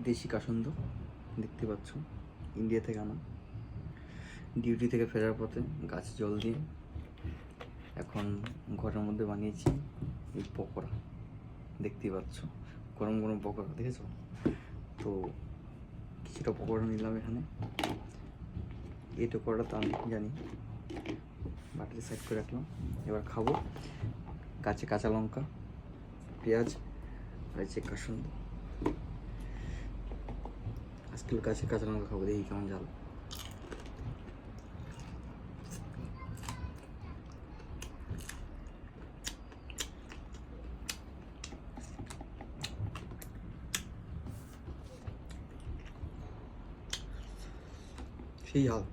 দেশি কাসন্দ দেখতে পাচ্ছ, ইন্ডিয়া থেকে আনা। ডিউটি থেকে ফেরার পথে গাছে জল দিয়ে এখন ঘরের মধ্যে বানিয়েছি এই পকোড়া। দেখতেই পাচ্ছ গরম গরম পকোড়া, দেখেছো তো? কিছুটা পকোড়া নিলাম এখানে। এই পকোড়া তো আমি জানি, বাটিতে সাইড করে রাখলাম। এবার খাবো। গাছে কাঁচা লঙ্কা, পেঁয়াজ আর এই যে কাসন্দ। আজকে গাছে কাঁচা লঙ্কা খাবো, দেখি কেমন ঝাল। সেই ঝাল।